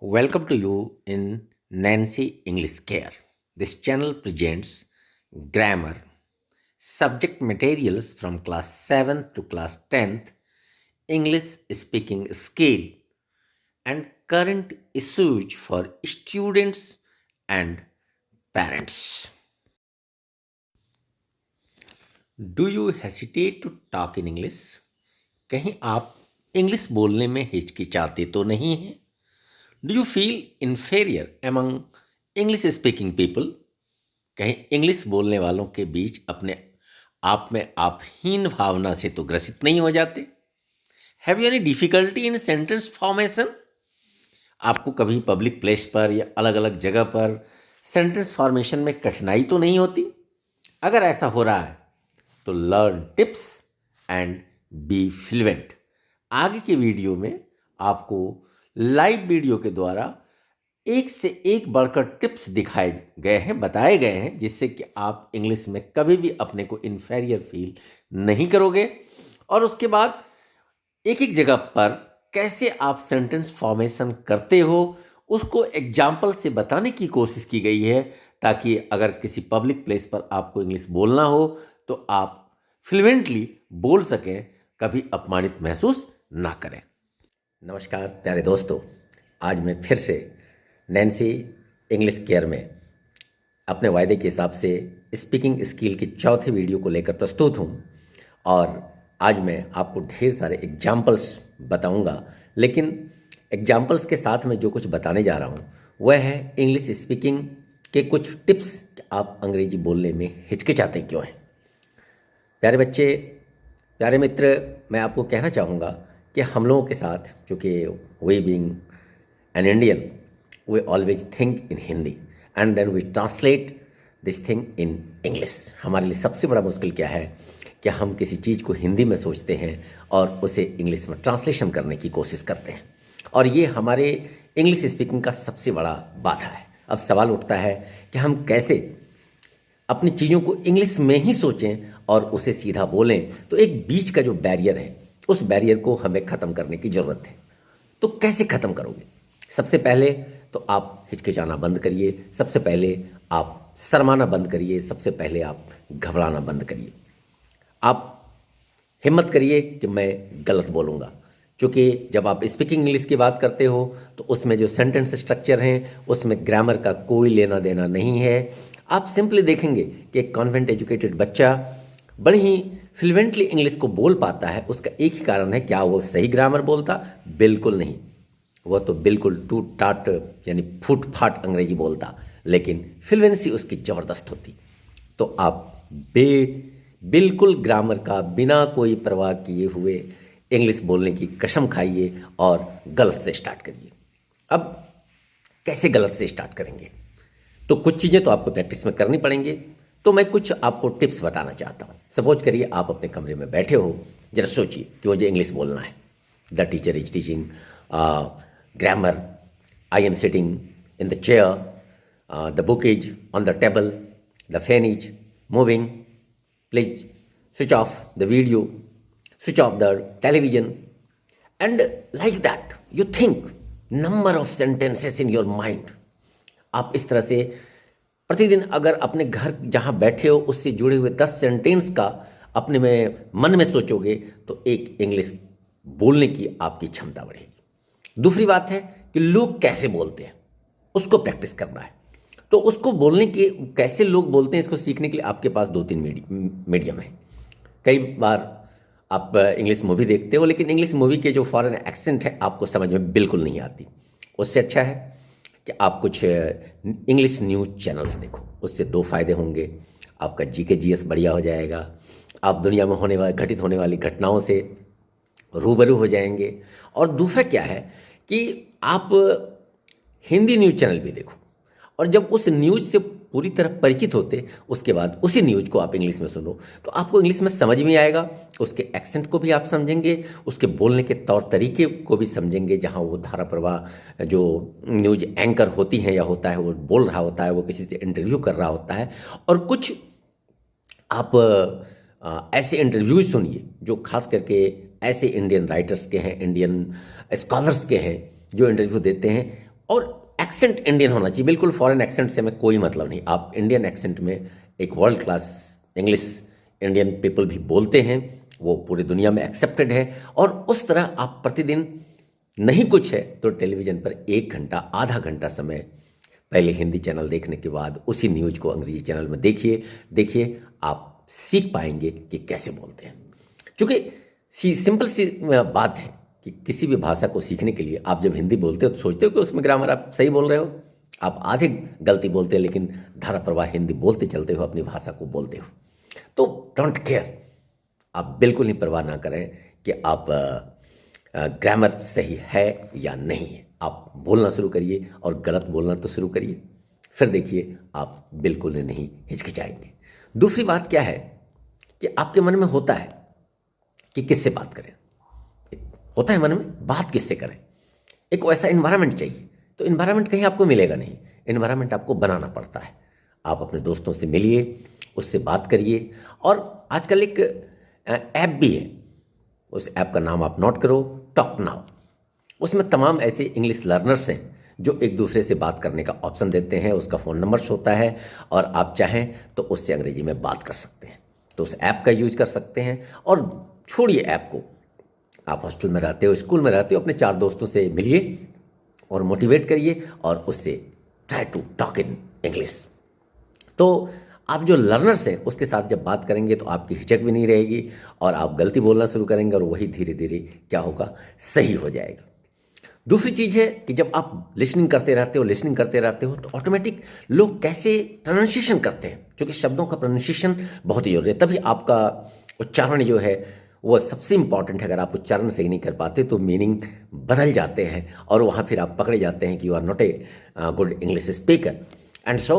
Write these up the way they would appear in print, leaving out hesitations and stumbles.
Welcome to you in Nancy English Care. This channel presents grammar, subject materials from class 7th to class 10th, English speaking skill, and current issues for students and parents. Do you hesitate to talk in English? कहीं आप English बोलने में हिचकिचाते तो नहीं हैं? Do you feel inferior among English speaking people? कहीं English बोलने वालों के बीच अपने आप में आप हीन भावना से तो ग्रसित नहीं हो जाते? Have you any difficulty in sentence formation? आपको कभी पब्लिक प्लेस पर या अलग अलग जगह पर सेंटेंस फॉर्मेशन में कठिनाई तो नहीं होती? अगर ऐसा हो रहा है तो learn tips and be fluent. आगे के वीडियो में आपको लाइव वीडियो के द्वारा एक से एक बढ़कर टिप्स दिखाए गए हैं, बताए गए हैं, जिससे कि आप इंग्लिश में कभी भी अपने को इन्फेरियर फील नहीं करोगे। और उसके बाद एक एक जगह पर कैसे आप सेंटेंस फॉर्मेशन करते हो उसको एग्जाम्पल से बताने की कोशिश की गई है, ताकि अगर किसी पब्लिक प्लेस पर आपको इंग्लिश बोलना हो तो आप फ्लुएंटली बोल सकें, कभी अपमानित महसूस ना करें। नमस्कार प्यारे दोस्तों, आज मैं फिर से नैन्सी इंग्लिश केयर में अपने वायदे के हिसाब से स्पीकिंग स्किल की चौथी वीडियो को लेकर प्रस्तुत हूँ। और आज मैं आपको ढेर सारे एग्जाम्पल्स बताऊँगा, लेकिन एग्जाम्पल्स के साथ में जो कुछ बताने जा रहा हूँ वह है इंग्लिश स्पीकिंग के कुछ टिप्स कि आप अंग्रेजी बोलने में हिचकिचाते क्यों हैं। प्यारे बच्चे, प्यारे मित्र, मैं आपको कहना चाहूँगा कि हम लोगों के साथ, चूँकि we being an Indian, we always think in Hindi and then we translate this thing in English. हमारे लिए सबसे बड़ा मुश्किल क्या है कि हम किसी चीज़ को हिंदी में सोचते हैं और उसे इंग्लिश में ट्रांसलेशन करने की कोशिश करते हैं, और ये हमारे इंग्लिश स्पीकिंग का सबसे बड़ा बाधा है। अब सवाल उठता है कि हम कैसे अपनी चीज़ों को इंग्लिश में ही सोचें और उसे सीधा बोलें। तो एक बीच का जो बैरियर है, उस बैरियर को हमें ख़त्म करने की ज़रूरत है। तो कैसे ख़त्म करोगे? सबसे पहले तो आप हिचकिचाना बंद करिए, सबसे पहले आप शर्माना बंद करिए, सबसे पहले आप घबराना बंद करिए। आप हिम्मत करिए कि मैं गलत बोलूँगा, क्योंकि जब आप स्पीकिंग इंग्लिश की बात करते हो तो उसमें जो सेंटेंस स्ट्रक्चर हैं उसमें ग्रामर का कोई लेना देना नहीं है। आप सिंपली देखेंगे कि एक कॉन्वेंट एजुकेटेड बच्चा बड़ी ही फ्लुएंटली इंग्लिश को बोल पाता है। उसका एक ही कारण है, क्या वो सही ग्रामर बोलता? बिल्कुल नहीं, वह तो बिल्कुल टूट टाट यानी फूट फाट अंग्रेजी बोलता, लेकिन फ्लुएंसी उसकी ज़बरदस्त होती। तो आप बिल्कुल ग्रामर का बिना कोई परवाह किए हुए इंग्लिश बोलने की कसम खाइए और गलत से स्टार्ट करिए। अब कैसे गलत से स्टार्ट करेंगे? तो कुछ चीज़ें तो आपको प्रैक्टिस में करनी पड़ेंगी। तो मैं कुछ आपको टिप्स बताना चाहता हूँ। सपोज करिए आप अपने कमरे में बैठे हो, जरा सोचिए कि मुझे इंग्लिश बोलना है। The teacher is teaching grammar, I am sitting in the chair, the book is on the table, the fan is moving, please switch off the video, switch off the television, and like that you think number of sentences in your mind. आप इस तरह से प्रतिदिन अगर अपने घर जहाँ बैठे हो उससे जुड़े हुए 10 सेंटेंस का अपने में मन में सोचोगे तो एक इंग्लिश बोलने की आपकी क्षमता बढ़ेगी। दूसरी बात है कि लोग कैसे बोलते हैं, उसको प्रैक्टिस करना है। तो उसको बोलने के, कैसे लोग बोलते हैं, इसको सीखने के लिए आपके पास 2-3 मीडियम है। कई बार आप इंग्लिश मूवी देखते हो, लेकिन इंग्लिश मूवी के जो फॉरेन एक्सेंट है आपको समझ में बिल्कुल नहीं आती। उससे अच्छा है कि आप कुछ इंग्लिश न्यूज़ चैनल्स देखो। उससे 2 फायदे होंगे, आपका जीके जीएस बढ़िया हो जाएगा, आप दुनिया में घटित होने वाली घटनाओं से रूबरू हो जाएंगे। और दूसरा क्या है कि आप हिंदी न्यूज़ चैनल भी देखो, और जब उस न्यूज़ से पूरी तरह परिचित होते उसके बाद उसी न्यूज़ को आप इंग्लिश में सुनो तो आपको इंग्लिश में समझ में आएगा। उसके एक्सेंट को भी आप समझेंगे, उसके बोलने के तौर तरीके को भी समझेंगे। जहाँ वो धारा प्रवाह जो न्यूज़ एंकर होती हैं या होता है, वो बोल रहा होता है, वो किसी से इंटरव्यू कर रहा होता है। और कुछ आप ऐसे इंटरव्यूज सुनिए जो खास करके ऐसे इंडियन राइटर्स के हैं, इंडियन स्कॉलर्स के हैं, जो इंटरव्यू देते हैं। और एक्सेंट इंडियन होना चाहिए, बिल्कुल फॉरेन एक्सेंट से हमें कोई मतलब नहीं। आप इंडियन एक्सेंट में एक world class English Indian people भी बोलते हैं, वो पूरी दुनिया में एक्सेप्टेड है। और उस तरह आप प्रतिदिन नहीं कुछ है तो टेलीविज़न पर 1 घंटा आधा घंटा समय पहले हिंदी चैनल देखने के बाद उसी न्यूज को अंग्रेजी चैनल में देखिए देखिए, आप सीख पाएंगे कि कैसे बोलते हैं। क्योंकि सिंपल सी बात है कि किसी भी भाषा को सीखने के लिए आप जब हिंदी बोलते हो तो सोचते हो कि उसमें ग्रामर आप सही बोल रहे हो, आप आधे गलती बोलते हैं लेकिन धारा प्रवाह हिंदी बोलते चलते हो, अपनी भाषा को बोलते हो। तो डोंट केयर, आप बिल्कुल ही परवाह ना करें कि आप ग्रामर सही है या नहीं है। आप बोलना शुरू करिए और गलत बोलना तो शुरू करिए, फिर देखिए आप बिल्कुल नहीं हिचकिचाएंगे। दूसरी बात क्या है कि आपके मन में होता है कि किससे बात करें, होता है मन में बात किससे करें। एक वैसा इन्वायरमेंट चाहिए, तो इन्वायरमेंट कहीं आपको मिलेगा नहीं, इन्वायरमेंट आपको बनाना पड़ता है। आप अपने दोस्तों से मिलिए, उससे बात करिए। और आजकल एक ऐप भी है, उस ऐप का नाम आप नोट करो, टॉक नाउ। उसमें तमाम ऐसे इंग्लिश लर्नर्स हैं जो एक दूसरे से बात करने का ऑप्शन देते हैं, उसका फ़ोन नंबर होता है और आप चाहें तो उससे अंग्रेजी में बात कर सकते हैं। तो उस ऐप का यूज कर सकते हैं। और छोड़िए ऐप को, आप हॉस्टल में रहते हो, स्कूल में रहते हो, अपने 4 दोस्तों से मिलिए और मोटिवेट करिए और उससे try to talk in English. तो आप जो लर्नर्स हैं उसके साथ जब बात करेंगे तो आपकी हिचक भी नहीं रहेगी और आप गलती बोलना शुरू करेंगे और वही धीरे धीरे क्या होगा, सही हो जाएगा। दूसरी चीज़ है कि जब आप लिसनिंग करते रहते हो तो ऑटोमेटिक लोग कैसे प्रोनाउंसिएशन करते हैं, क्योंकि शब्दों का प्रोनाउंसिएशन बहुत ही जरूरी है, तभी आपका उच्चारण जो है वो सबसे इंपॉर्टेंट है। अगर आप उच्चारण सही नहीं कर पाते तो मीनिंग बदल जाते हैं और वहाँ फिर आप पकड़े जाते हैं कि you are not a good English speaker. And so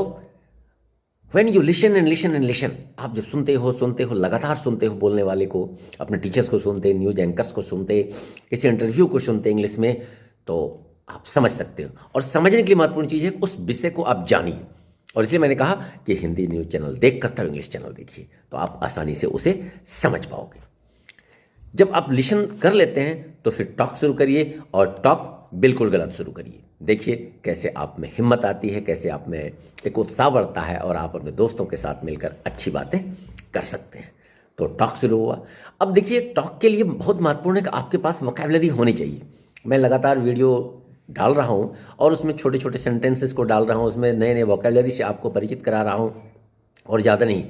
when you listen and listen and listen, आप जब सुनते हो लगातार सुनते हो बोलने वाले को, अपने टीचर्स को सुनते, न्यूज एंकर्स को सुनते, किसी इंटरव्यू को सुनते इंग्लिश में, तो आप समझ सकते हो। और समझने के लिए महत्वपूर्ण चीज़ है उस विषय को आप जानिए। और इसलिए मैंने कहा कि हिंदी न्यूज चैनल देख कर तब इंग्लिश चैनल देखिए, तो आप आसानी से उसे समझ पाओगे। जब आप लिसन कर लेते हैं तो फिर टॉक शुरू करिए, और टॉक बिल्कुल गलत शुरू करिए। देखिए कैसे आप में हिम्मत आती है, कैसे आप में एक उत्साह बढ़ता है और आप अपने दोस्तों के साथ मिलकर अच्छी बातें कर सकते हैं। तो टॉक शुरू हुआ। अब देखिए टॉक के लिए बहुत महत्वपूर्ण है कि आपके पास वोकैबुलरी होनी चाहिए। मैं लगातार वीडियो डाल रहा हूँ और उसमें छोटे छोटे सेंटेंसेस को डाल रहा हूँ, उसमें नए नए वोकैबुलरी से आपको परिचित करा रहा हूँ, और ज़्यादा नहीं,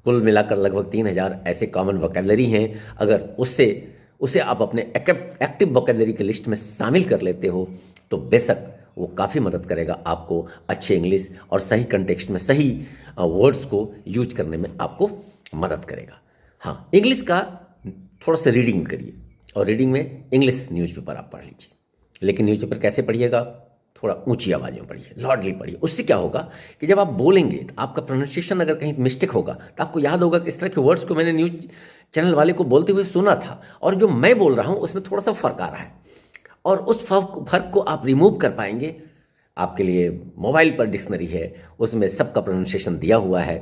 कुल मिलाकर लगभग 3000 ऐसे कॉमन वोकैबुलरी हैं। अगर उसे आप अपने एक्टिव वोकैबुलरी की लिस्ट में शामिल कर लेते हो तो बेशक वो काफ़ी मदद करेगा आपको अच्छे इंग्लिश और सही कंटेक्स्ट में सही वर्ड्स को यूज करने में आपको मदद करेगा। हाँ, इंग्लिश का थोड़ा सा रीडिंग करिए, और रीडिंग में इंग्लिश न्यूज़पेपर आप पढ़ लीजिए। लेकिन न्यूज़पेपर कैसे पढ़िएगा, थोड़ा ऊंची आवाज़ में पढ़िए, लाउडली पढ़िए। उससे क्या होगा कि जब आप बोलेंगे तो आपका प्रोनाउंसिएशन अगर कहीं मिस्टेक होगा तो आपको याद होगा कि इस तरह के वर्ड्स को मैंने न्यूज चैनल वाले को बोलते हुए सुना था, और जो मैं बोल रहा हूँ उसमें थोड़ा सा फ़र्क आ रहा है, और उस फर्क को आप रिमूव कर पाएंगे। आपके लिए मोबाइल पर डिक्शनरी है, उसमें सबका प्रोनाउंसिएशन दिया हुआ है।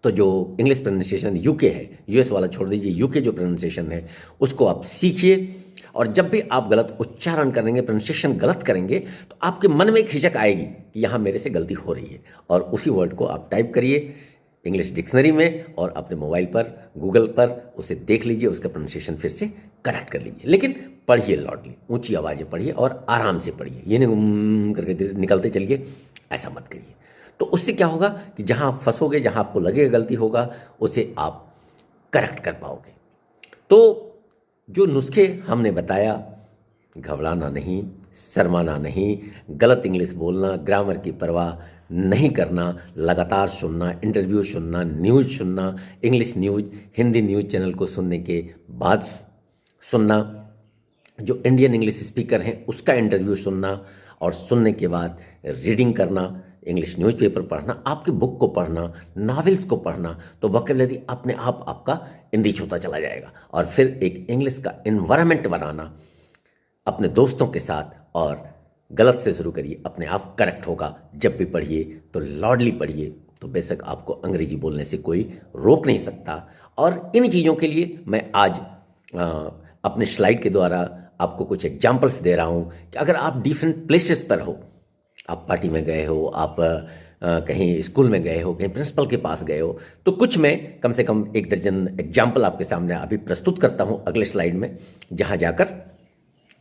तो जो इंग्लिश प्रोनाउंसिएशन यूके है, यूएस वाला छोड़ दीजिए, यूके जो प्रोनाउंसिएशन है उसको आप सीखिए। और जब भी आप गलत उच्चारण करेंगे, प्रोनाउंसिएशन गलत करेंगे, तो आपके मन में एक हिचक आएगी कि यहाँ मेरे से गलती हो रही है, और उसी वर्ड को आप टाइप करिए इंग्लिश डिक्शनरी में और अपने मोबाइल पर, गूगल पर उसे देख लीजिए, उसका प्रोनाउंसिएशन फिर से करेक्ट कर लीजिए। लेकिन पढ़िए लाउडली, ऊंची आवाज़ें पढ़िए और आराम से पढ़िए, ये नहीं करके निकलते चलिए, ऐसा मत करिए। तो उससे क्या होगा कि जहाँ फंसोगे, जहाँ आपको लगेगा गलती होगा, उसे आप करेक्ट कर पाओगे। तो जो नुस्खे हमने बताया, घबराना नहीं, शर्माना नहीं, गलत इंग्लिश बोलना, ग्रामर की परवाह नहीं करना, लगातार सुनना, इंटरव्यू सुनना, न्यूज़ सुनना, English news, Hindi news channel को सुनने के बाद सुनना, जो इंडियन इंग्लिश स्पीकर हैं उसका इंटरव्यू सुनना, और सुनने के बाद रीडिंग करना, इंग्लिश न्यूज़पेपर पढ़ना, आपकी बुक को पढ़ना, नॉवेल्स को पढ़ना, तो वोकैबुलरी अपने आप आपका इंक्रीज होता चला जाएगा। और फिर एक इंग्लिश का एनवायरनमेंट बनाना अपने दोस्तों के साथ, और गलत से शुरू करिए, अपने आप करेक्ट होगा। जब भी पढ़िए तो लाउडली पढ़िए, तो बेशक आपको अंग्रेजी बोलने से कोई रोक नहीं सकता। और इन चीज़ों के लिए मैं आज अपने स्लाइड के द्वारा आपको कुछ एग्जाम्पल्स दे रहा हूँ कि अगर आप डिफरेंट प्लेसेस पर हो, आप पार्टी में गए हो, आप कहीं स्कूल में गए हो, कहीं प्रिंसिपल के पास गए हो, तो कुछ मैं कम से कम 1 दर्जन एग्जाम्पल आपके सामने अभी प्रस्तुत करता हूँ अगले स्लाइड में, जहाँ जाकर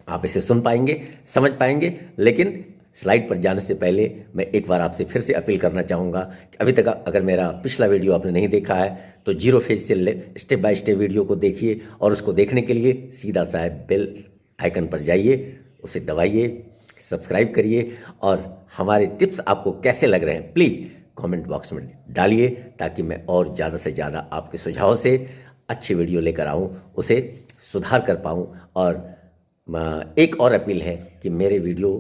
आप इसे सुन पाएंगे, समझ पाएंगे। लेकिन स्लाइड पर जाने से पहले मैं एक बार आपसे फिर से अपील करना चाहूँगा कि अभी तक अगर मेरा पिछला वीडियो आपने नहीं देखा है तो जीरो फेज से स्टेप बाय स्टेप वीडियो को देखिए, और उसको देखने के लिए सीधा सा बेल आइकन पर जाइए, उसे दबाइए, सब्सक्राइब करिए, और हमारे टिप्स आपको कैसे लग रहे हैं प्लीज़ कमेंट बॉक्स में डालिए, ताकि मैं और ज़्यादा से ज़्यादा आपके सुझाव से अच्छी वीडियो लेकर आऊँ, उसे सुधार कर पाऊँ। और एक और अपील है कि मेरे वीडियो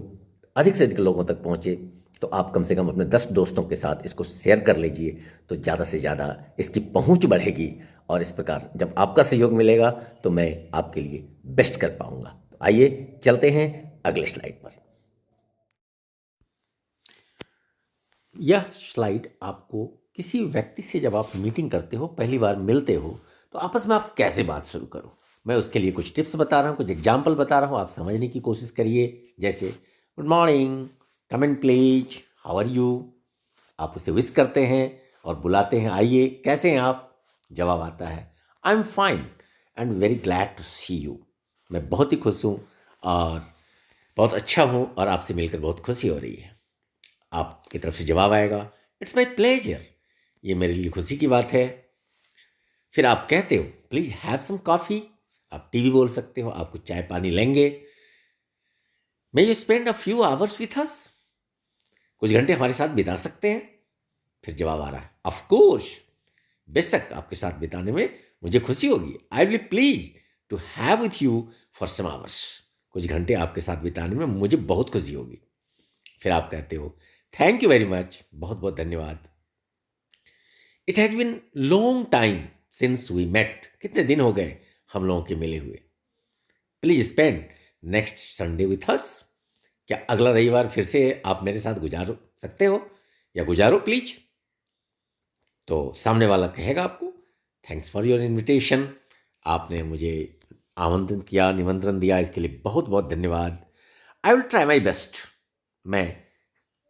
अधिक से अधिक लोगों तक पहुँचे, तो आप कम से कम अपने 10 दोस्तों के साथ इसको शेयर कर लीजिए, तो ज़्यादा से ज़्यादा इसकी पहुँच बढ़ेगी, और इस प्रकार जब आपका सहयोग मिलेगा तो मैं आपके लिए बेस्ट कर पाऊँगा। तो आइए चलते हैं अगले स्लाइड पर। यह स्लाइड आपको किसी व्यक्ति से जब आप मीटिंग करते हो, पहली बार मिलते हो, तो आपस में आप कैसे बात शुरू करो, मैं उसके लिए कुछ टिप्स बता रहा हूँ, कुछ एग्जाम्पल बता रहा हूँ, आप समझने की कोशिश करिए। जैसे good morning, come in please, how are you. आप उसे विश करते हैं और बुलाते हैं, आइए कैसे हैं आप। जवाब आता है I am fine and very glad to see you. मैं बहुत ही खुश हूँ और बहुत अच्छा हूँ और आपसे मिलकर बहुत खुशी हो रही है। आपकी तरफ से जवाब आएगा इट्स माई प्लेजर, ये मेरे लिए खुशी की बात है। फिर आप कहते हो प्लीज हैव सम कॉफ़ी, आप टी भी बोल सकते हो, आप कुछ चाय पानी लेंगे। May you spend a few hours with us, कुछ घंटे हमारे साथ बिता सकते हैं। फिर जवाब आ रहा है ऑफ कोर्स, बेशक आपके साथ बिताने में मुझे खुशी होगी। I will please to have with you for some hours, कुछ घंटे आपके साथ बिताने में मुझे बहुत खुशी होगी। फिर आप कहते हो थैंक यू वेरी मच, बहुत बहुत धन्यवाद। It has been long time since we met, कितने दिन हो गए हम लोगों के मिले हुए। Please spend next Sunday with us, क्या अगला रविवार फिर से आप मेरे साथ गुजार सकते हो या गुजारो प्लीज। तो सामने वाला कहेगा आपको थैंक्स फॉर योर इन्विटेशन, आपने मुझे आमंत्रित किया, निमंत्रण दिया, इसके लिए बहुत बहुत धन्यवाद। I will try my best, मैं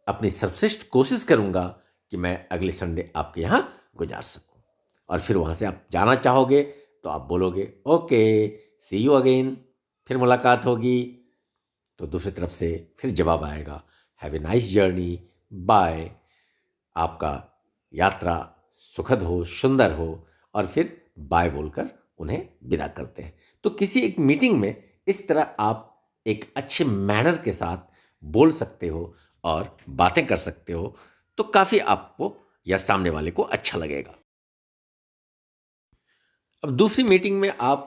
अपनी सर्वश्रेष्ठ कोशिश करूंगा कि मैं अगले संडे आपके यहाँ गुजार सकूं। और फिर वहाँ से आप जाना चाहोगे तो आप बोलोगे ओके सी यू अगेन, फिर मुलाकात होगी। तो दूसरी तरफ से फिर जवाब आएगा have a nice journey, bye, आपका यात्रा सुखद हो, सुंदर हो, और फिर बाय बोलकर उन्हें विदा करते हैं। तो किसी एक मीटिंग में इस तरह आप एक अच्छे मैनर के साथ बोल सकते हो और बातें कर सकते हो, तो काफ़ी आपको या सामने वाले को अच्छा लगेगा। अब दूसरी मीटिंग में आप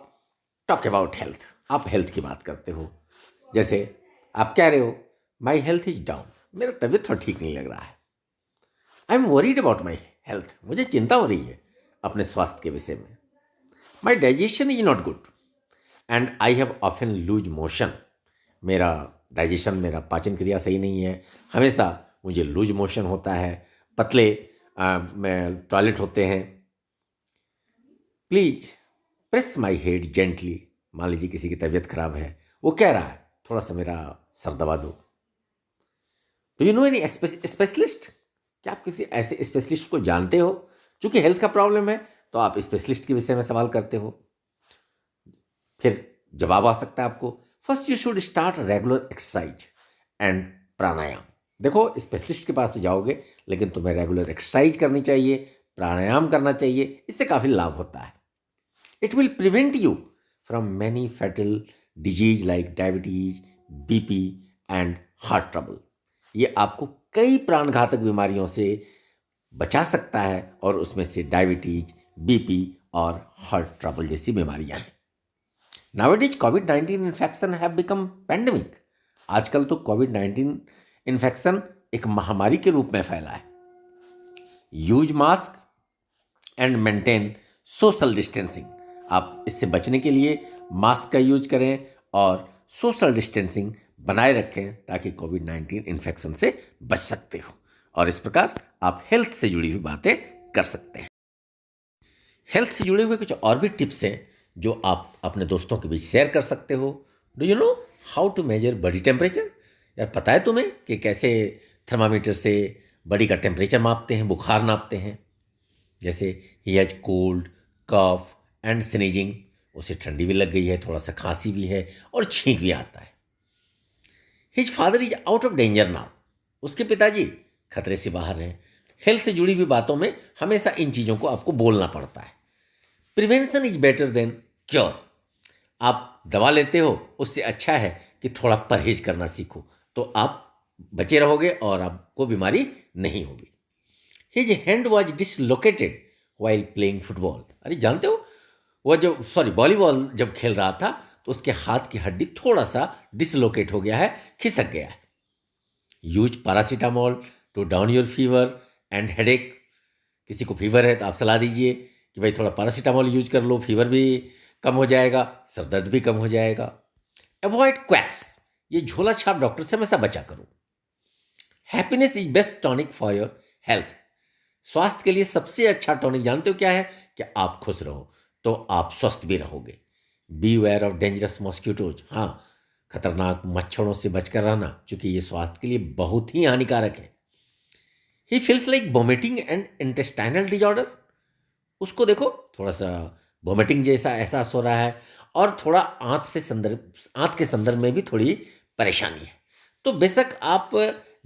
टॉक अबाउट हेल्थ, आप हेल्थ की बात करते हो। जैसे आप कह रहे हो माई हेल्थ इज डाउन, मेरा तबीयत थोड़ा ठीक नहीं लग रहा है। I am worried about my health, मुझे चिंता हो रही है अपने स्वास्थ्य के विषय में। My digestion is not good and I have often loose motion, मेरा डाइजेशन, मेरा पाचन क्रिया सही नहीं है, हमेशा मुझे लूज मोशन होता है, पतले में टॉयलेट होते हैं। Please press my head gently, मान लीजिए किसी की तबीयत खराब है, वो कह रहा है थोड़ा सा मेरा सर दबा दो। Do you no any specialist, क्या आप किसी ऐसे स्पेशलिस्ट को जानते हो? चूंकि हेल्थ का प्रॉब्लम है तो आप स्पेशलिस्ट के विषय में सवाल करते हो। फिर जवाब आ सकता है आपको first you should start regular exercise and pranayama. देखो स्पेशलिस्ट के पास तो जाओगे लेकिन तुम्हें रेगुलर एक्सरसाइज करनी चाहिए, प्राणायाम करना चाहिए, इससे काफ़ी लाभ होता है। It will prevent you from many fatal disease like diabetes, BP and heart trouble. ये आपको कई प्राणघातक बीमारियों से बचा सकता है और उसमें से डायबिटीज, बीपी और हार्ट ट्रबल जैसी बीमारियां हैं। Nowadays covid infection have become pandemic, आजकल तो कोविड-19 इन्फेक्शन एक महामारी के रूप में फैला है। Use mask and maintain social distancing, आप इससे बचने के लिए मास्क का यूज करें और सोशल डिस्टेंसिंग बनाए रखें ताकि कोविड-19 इन्फेक्शन से बच सकते हो। और इस प्रकार आप हेल्थ से जुड़ी हुई बातें कर सकते हैं। हेल्थ से जुड़े हुए कुछ और भी टिप्स हैं जो आप अपने दोस्तों के बीच शेयर कर सकते हो। Do you know how to measure body temperature? यार पता है तुम्हें कि कैसे थर्मामीटर से बॉडी का टेम्परेचर मापते हैं, बुखार नापते हैं? जैसे ही has cold, cough and sneezing, उसे ठंडी भी लग गई है, थोड़ा सा खांसी भी है और छींक भी आता है। His father is out of danger now, उसके पिताजी खतरे से बाहर हैं। हेल्थ से जुड़ी हुई बातों में हमेशा इन चीज़ों को आपको बोलना पड़ता है। Prevention is better than cure, आप दवा लेते हो उससे अच्छा है कि थोड़ा परहेज करना सीखो, तो आप बचे रहोगे और आपको बीमारी नहीं होगी। His hand was dislocated while playing football, अरे जानते हो वो जब वॉलीबॉल जब खेल रहा था तो उसके हाथ की हड्डी थोड़ा सा डिसलोकेट हो गया है, खिसक गया है। Use paracetamol to down your fever and headache, किसी को फीवर है तो आप सलाह दीजिए कि भाई थोड़ा पैरासीटामोल यूज कर लो, फीवर भी कम हो जाएगा, सर दर्द भी कम हो जाएगा। अवॉइड क्वैक्स, ये झोला छाप डॉक्टर से हमेशा बचा करो। Happiness is best tonic for your health, स्वास्थ्य के लिए सबसे अच्छा टॉनिक जानते हो क्या है? कि आप खुश रहो तो आप स्वस्थ भी रहोगे। Beware of dangerous mosquitoes, हाँ खतरनाक मच्छरों से बचकर रहना, क्योंकि ये स्वास्थ्य के लिए बहुत ही हानिकारक है। He feels like vomiting and intestinal disorder, उसको देखो थोड़ा सा वोमिटिंग जैसा एहसास हो रहा है और थोड़ा आंत के संदर्भ में भी थोड़ी परेशानी है। तो बेशक आप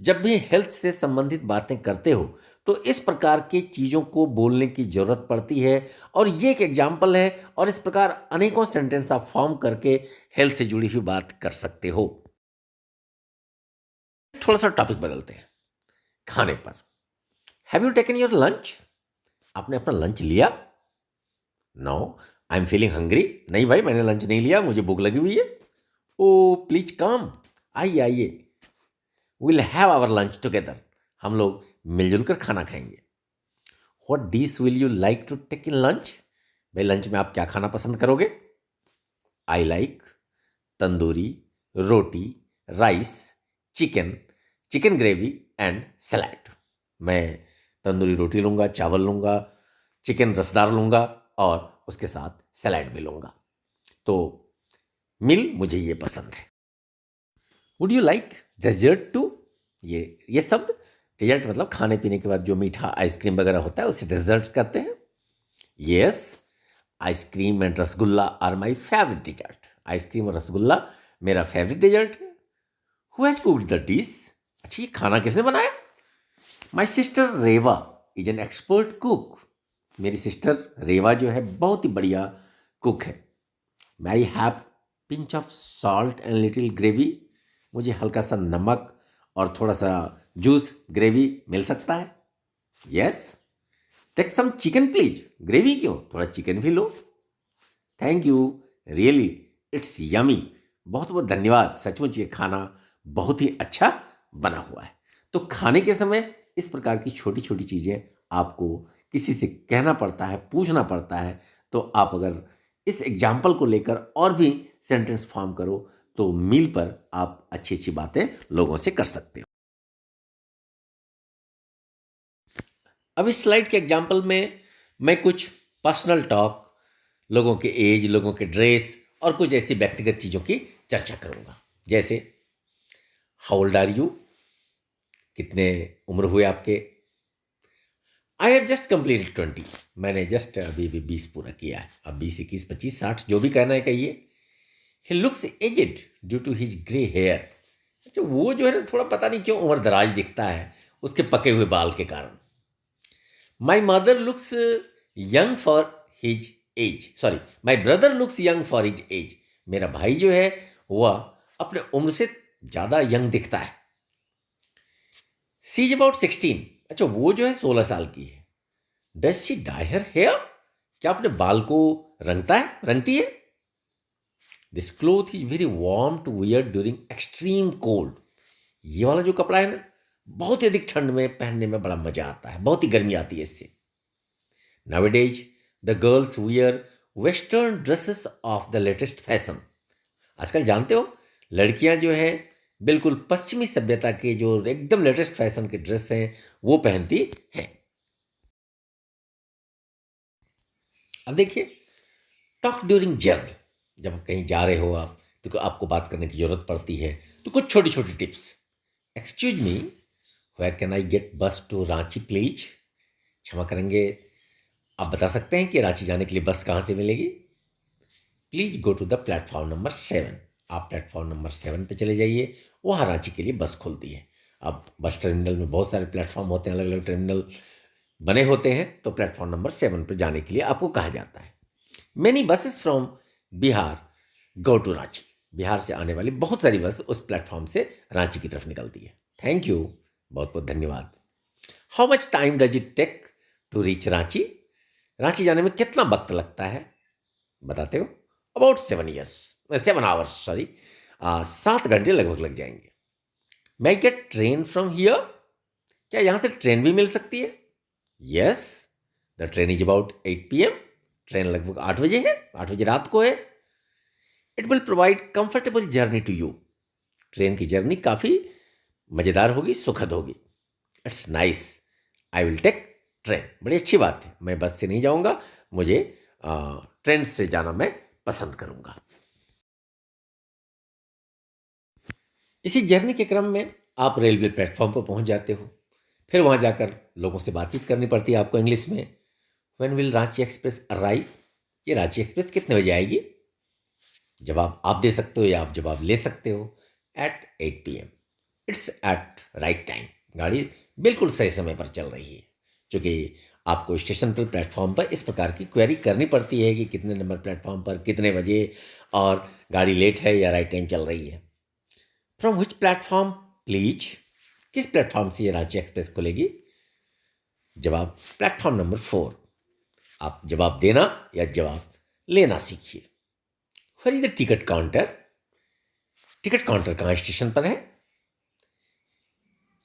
जब भी हेल्थ से संबंधित बातें करते हो तो इस प्रकार की चीज़ों को बोलने की ज़रूरत पड़ती है, और ये एक एग्जाम्पल है, और इस प्रकार अनेकों सेंटेंस आप फॉर्म करके हेल्थ से जुड़ी हुई बात कर सकते हो। थोड़ा सा टॉपिक बदलते हैं खाने पर। Have you taken your lunch? आपने अपना लंच लिया? No, I am feeling hungry, नहीं भाई मैंने लंच नहीं लिया, मुझे भूख लगी हुई है। ओ प्लीज कम, आइए आइए, will have our lunch together, हम लोग मिलजुल कर खाना खाएंगे। What dish will you like to take in lunch? भाई लंच में आप क्या खाना पसंद करोगे? I like tandoori roti, rice, chicken, chicken gravy and salad. मैं तंदूरी रोटी लूँगा, चावल लूँगा, चिकन रसदार लूँगा और उसके साथ सलाद भी लूँगा। तो मील मुझे ये पसंद है। Would you like dessert too? ये शब्द डेजर्ट मतलब खाने पीने के बाद जो मीठा आइसक्रीम वगैरह होता है उसे डेजर्ट कहते हैं। Yes, ice cream and rasgulla are my favourite dessert, ice cream और रसगुल्ला मेरा फेवरेट डेजर्ट है। Who has cooked the dish? अच्छा ये खाना किसने बनाया? My sister Reva is an expert cook, मेरी सिस्टर रेवा जो है बहुत ही बढ़िया कुक है। मैं I have pinch of salt and little gravy, मुझे हल्का सा नमक और थोड़ा सा जूस ग्रेवी मिल सकता है? Yes, take some chicken please, gravy क्यों, थोड़ा चिकन भी लो। Thank you, really it's yummy, बहुत बहुत धन्यवाद, सचमुच ये खाना बहुत ही अच्छा बना हुआ है। तो खाने के समय इस प्रकार की छोटी छोटी चीज़ें आपको किसी से कहना पड़ता है, पूछना पड़ता है। तो आप अगर इस एग्जाम्पल को लेकर और भी सेंटेंस फॉर्म करो तो मील पर आप अच्छी अच्छी बातें लोगों से कर सकते हो। अब इस स्लाइड के एग्जाम्पल में मैं कुछ पर्सनल टॉक, लोगों के एज, लोगों के ड्रेस और कुछ ऐसी व्यक्तिगत चीज़ों की चर्चा करूंगा। जैसे हाउ ओल्ड आर यू, कितने उम्र हुए आपके? आई हैव जस्ट कंप्लीटेड 20, मैंने जस्ट अभी 20 पूरा किया है। अब 20, 21, 25, 60 जो भी कहना है कहिए। He looks aged due to his grey hair, अच्छा वो जो है ना थोड़ा पता नहीं क्यों उम्र दराज दिखता है उसके पके हुए बाल के कारण। My mother looks young for his age, sorry my brother looks young for his age, मेरा भाई जो है वह अपने उम्र से ज़्यादा यंग दिखता है। सी इज अबाउट 16, अच्छा वो जो है 16 साल की है। Does she dye her hair, क्या अपने बाल को रंगती है? This cloth is very warm to wear during extreme cold, ये वाला जो कपड़ा है ना बहुत ही अधिक ठंड में पहनने में बड़ा मजा आता है, बहुत ही गर्मी आती है इससे। Nowadays the girls wear western dresses of the latest fashion, आजकल जानते हो लड़कियां जो है बिल्कुल पश्चिमी सभ्यता के जो एकदम लेटेस्ट फैशन के ड्रेस हैं वो पहनती हैं। अब देखिए टॉक ड्यूरिंग जर्नी, जब कहीं जा रहे हो आप क्योंकि आपको बात करने की ज़रूरत पड़ती है, तो कुछ छोटी छोटी tips. Excuse me, where can I get bus to Ranchi please? क्षमा करेंगे, आप बता सकते हैं कि रांची जाने के लिए बस कहाँ से मिलेगी? Please go to the platform number 7। आप प्लेटफॉर्म नंबर 7 पे चले जाइए, वहाँ रांची के लिए बस खुलती है। अब बस टर्मिनल में बहुत सारे प्लेटफॉर्म होते हैं, अलग अलग टर्मिनल बने होते हैं, तो प्लेटफॉर्म नंबर 7 पर जाने के लिए आपको कहा जाता है। Many buses from Bihar go to Ranchi. Bihar से आने वाली बहुत सारी बस उस प्लेटफॉर्म से रांची की तरफ निकलती है। थैंक यू, बहुत बहुत धन्यवाद। How much time does it take to reach Ranchi? Ranchi जाने में कितना वक्त लगता है बताते हो? अबाउट 7 आवर्स, सॉरी, 7 घंटे लगभग लग जाएंगे। May get train from here? क्या यहां से ट्रेन भी मिल सकती है? Yes, the train is about 8 PM। Train लगभग 8 बजे है, 8 बजे रात को है। It will provide comfortable journey to you. Train की जर्नी काफ़ी मज़ेदार होगी, सुखद होगी। It's nice, I will take train. बड़ी अच्छी बात है, मैं बस से नहीं जाऊंगा, मुझे ट्रेन से जाना मैं पसंद करूंगा। इसी जर्नी के क्रम में आप रेलवे प्लेटफॉर्म पर पहुंच जाते हो। फिर वहां जाकर लोगों से बातचीत करनी पड़ती है आपको इंग्लिश में। When will Ranchi express arrive? ये रांची एक्सप्रेस कितने बजे आएगी? जवाब आप दे सकते हो या आप जवाब ले सकते हो। At 8 PM। It's at right time. गाड़ी बिल्कुल सही समय पर चल रही है। क्योंकि आपको स्टेशन पर, प्लेटफॉर्म पर इस प्रकार की क्वेरी करनी पड़ती है कि कितने नंबर प्लेटफॉर्म पर, कितने बजे, और गाड़ी लेट है या राइट टाइम चल रही है। From which platform please? किस प्लेटफॉर्म से ये रांची एक्सप्रेस खुलेगी? जवाब प्लेटफॉर्म नंबर 4। आप जवाब देना या जवाब लेना सीखिए। Where is the ticket counter? Ticket counter कहाँ स्टेशन पर है?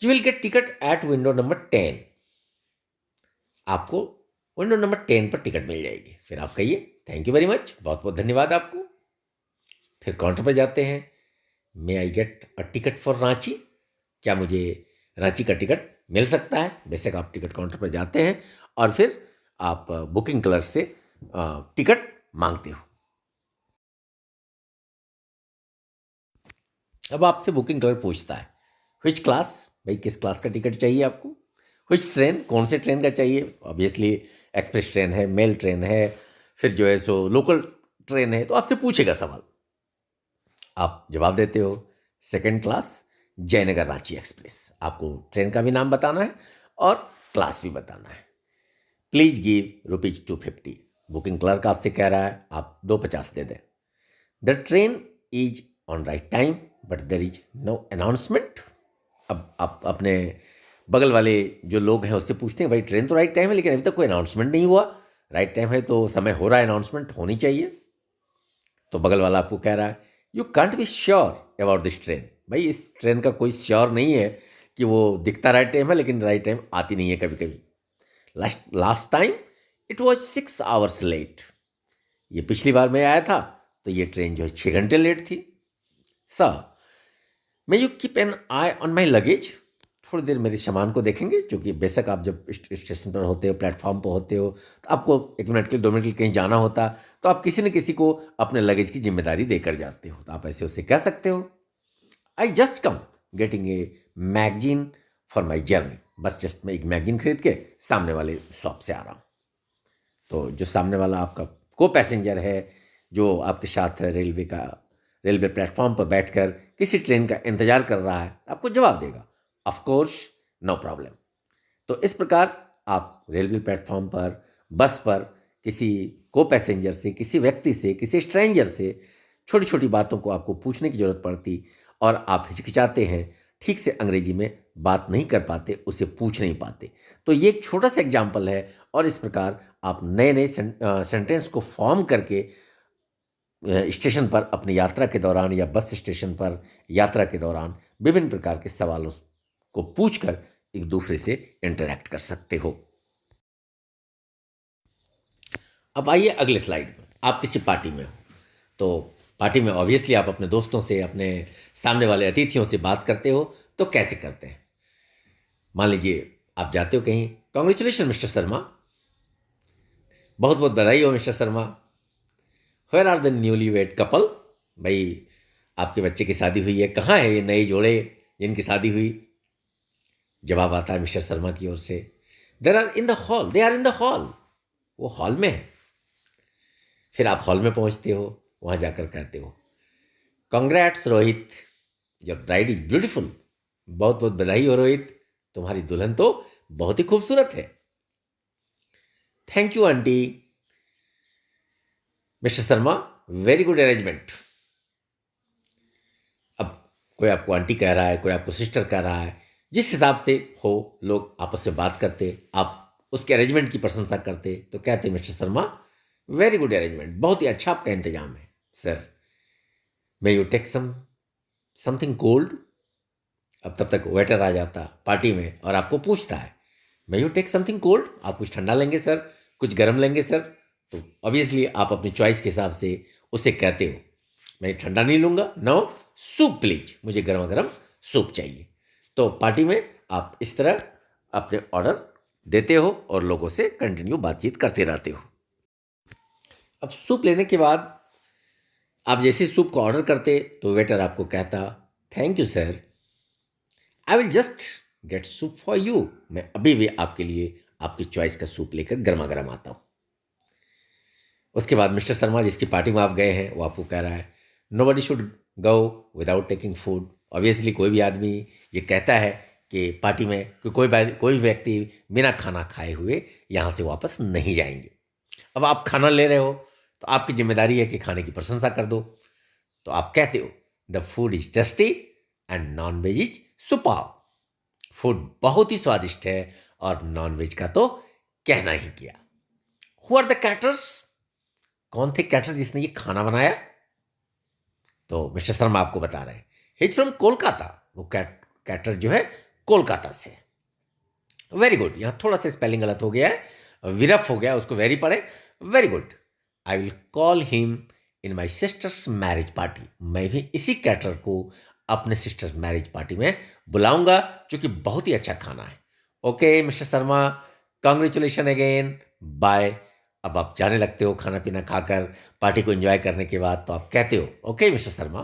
You will get ticket at window number 10। आपको विंडो नंबर 10 पर टिकट मिल जाएगी। फिर आप कहिए थैंक यू वेरी मच, बहुत बहुत धन्यवाद आपको। फिर काउंटर पर जाते हैं। May I get a ticket for Ranchi? क्या मुझे रांची का टिकट मिल सकता है? बेशक आप टिकट काउंटर पर जाते हैं और फिर आप बुकिंग क्लर्क से टिकट मांगते हो। अब आपसे बुकिंग क्लर्क पूछता है विच क्लास? भाई किस क्लास का टिकट चाहिए आपको? विच ट्रेन? कौन से ट्रेन का चाहिए? ऑब्वियसली एक्सप्रेस ट्रेन है, मेल ट्रेन है, फिर जो है सो लोकल ट्रेन है, तो आपसे पूछेगा सवाल। आप जवाब देते हो second class Jaynagar Ranchi express. आपको ट्रेन का भी नाम बताना है और क्लास भी बताना है। Please give ₹250। बुकिंग क्लर्क आपसे कह रहा है आप 250 दे दें। The train is on right time but there is no announcement. अब आप अपने बगल वाले जो लोग हैं उससे पूछते हैं भाई ट्रेन तो राइट टाइम है लेकिन अभी तक कोई अनाउंसमेंट नहीं हुआ। राइट टाइम है तो समय हो रहा है, अनाउंसमेंट होनी चाहिए। तो बगल वाला आपको कह रहा है you can't be sure about this train. भाई इस ट्रेन का कोई श्योर नहीं है कि वो दिखता राइट टाइम है लेकिन राइट टाइम आती नहीं है कभी कभी। Last time it was 6 hours late. ये पिछली बार मैं आया था तो ये ट्रेन जो है 6 घंटे लेट थी। Sir may you keep an I on my luggage? थोड़ी देर मेरे सामान को देखेंगे, क्योंकि बेशक आप जब स्टेशन पर होते हो, प्लेटफॉर्म पर होते हो, तो आपको 1 मिनट के लिए 2 मिनट के लिए कहीं जाना होता, तो आप किसी न किसी को अपने लगेज की जिम्मेदारी देकर जाते हो, तो आप ऐसे उससे कह सकते हो I just come getting a magazine for my journey. बस जस्ट मैं एक मैगजीन खरीद के सामने वाले शॉप से आ रहा हूँ। तो जो सामने वाला आपका को पैसेंजर है, जो आपके साथ रेलवे प्लेटफॉर्म पर बैठकर किसी ट्रेन का इंतजार कर रहा है, आपको जवाब देगा ऑफ कोर्स, नो प्रॉब्लम। तो इस प्रकार आप रेलवे प्लेटफॉर्म पर, बस पर किसी को पैसेंजर से, किसी व्यक्ति से, किसी स्ट्रेंजर से छोटी छोटी बातों को आपको पूछने की जरूरत पड़ती और आप हिचकिचाते हैं, ठीक से अंग्रेजी में बात नहीं कर पाते, उसे पूछ नहीं पाते। तो ये एक छोटा सा एग्जाम्पल है और इस प्रकार आप नए नए सेंटेंस को फॉर्म करके स्टेशन पर अपनी यात्रा के दौरान या बस स्टेशन पर यात्रा के दौरान विभिन्न प्रकार के सवालों को पूछकर एक दूसरे से इंटरैक्ट कर सकते हो। अब आइए अगले स्लाइड में। आप किसी पार्टी में हो, तो पार्टी में ऑब्वियसली आप अपने दोस्तों से, अपने सामने वाले अतिथियों से बात करते हो, तो कैसे करते हैं? मान लीजिए आप जाते हो कहीं, कॉन्ग्रेचुलेशन मिस्टर शर्मा, बहुत बहुत बधाई हो mister Sharma. Where are the newly wed couple? भाई आपके बच्चे की शादी हुई है, कहाँ है ये नए जोड़े जिनकी शादी हुई? जवाब आता है मिस्टर शर्मा की ओर से, there are in the hall, they are in the hall, वो हॉल में है। फिर आप हॉल में पहुंचते हो, वहां जाकर कहते हो, congrats Rohit, your bride is beautiful, बहुत बहुत बधाई हो रोहित, तुम्हारी दुल्हन तो बहुत ही खूबसूरत है। Thank you aunty. Mister Sharma, very good arrangement. अब कोई आपको आंटी कह रहा है, कोई आपको सिस्टर कह रहा है, जिस हिसाब से हो लोग आपस में बात करते, आप उसके अरेंजमेंट की प्रशंसा करते तो कहते mister Sharma, very good arrangement, बहुत ही अच्छा आपका इंतजाम है। Sir, may you take something cold. अब तब तक वेटर आ जाता पार्टी में और आपको पूछता है, may you take something cold, आप कुछ ठंडा लेंगे सर, कुछ गर्म लेंगे सर? तो ऑब्वियसली आप अपनी चॉइस के हिसाब से उसे कहते हो, मैं ठंडा नहीं लूंगा, नो सूप प्लीज, मुझे गर्मा गर्म सूप चाहिए। तो पार्टी में आप इस तरह अपने ऑर्डर देते हो और लोगों से कंटिन्यू बातचीत करते रहते हो। अब सूप लेने के बाद आप जैसे सूप को ऑर्डर करते तो वेटर आपको कहता, thank you sir, I will just get soup for you, मैं अभी भी आपके लिए आपकी चॉइस का सूप लेकर गर्मा गर्म आता हूँ। उसके बाद मिस्टर शर्मा जिसकी पार्टी में आप गए हैं वो आपको कह रहा है, nobody should go without taking food. Obviously कोई भी आदमी ये कहता है कि पार्टी में कोई व्यक्ति बिना खाना खाए हुए यहाँ से वापस नहीं जाएंगे। अब आप खाना ले रहे हो तो आपकी जिम्मेदारी है कि खाने की प्रशंसा कर दो। तो आप कहते हो, the food is tasty and non veg is superb, food बहुत ही स्वादिष्ट है और नॉन वेज का तो कहना ही क्या। हु आर द कैटर्स, कौन थे कैटर्स जिसने ये खाना बनाया? तो मिस्टर शर्मा आपको बता रहे हैं, हिज फ्रॉम कोलकाता, वो कैटर जो है कोलकाता से। वेरी गुड, यहां थोड़ा सा स्पेलिंग गलत हो गया है, विरफ हो गया, उसको वेरी पढ़े, very good. I will call him in my sisters marriage party, मैं भी इसी कैटर को अपने सिस्टर्स मैरिज पार्टी में बुलाऊंगा, जो कि बहुत ही अच्छा खाना है। Okay mister Sharma, congratulation again, bye. अब आप जाने लगते हो खाना पीना खाकर, पार्टी को एंजॉय करने के बाद। तो आप कहते हो, ओके मिस्टर शर्मा,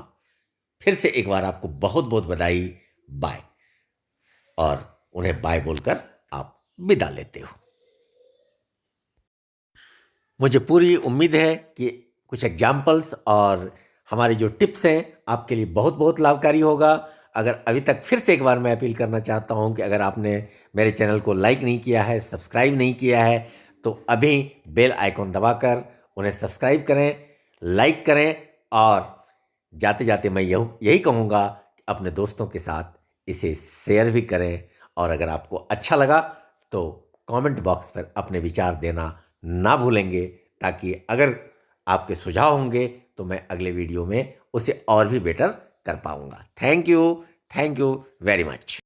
फिर से एक बार आपको बहुत बहुत बधाई, बाय, और उन्हें बाय बोलकर आप विदा लेते हो। मुझे पूरी उम्मीद है कि कुछ एग्जाम्पल्स और हमारे जो टिप्स हैं आपके लिए बहुत बहुत लाभकारी होगा। अगर अभी तक, फिर से एक बार मैं अपील करना चाहता हूं कि अगर आपने मेरे चैनल को लाइक नहीं किया है, सब्सक्राइब नहीं किया है, तो अभी बेल आइकॉन दबाकर उन्हें सब्सक्राइब करें, लाइक करें, और जाते जाते मैं यही कहूँगा कि अपने दोस्तों के साथ इसे शेयर भी करें। और अगर आपको अच्छा लगा तो कमेंट बॉक्स पर अपने विचार देना ना भूलेंगे, ताकि अगर आपके सुझाव होंगे तो मैं अगले वीडियो में उसे और भी बेटर कर पाऊंगा। Thank you very much.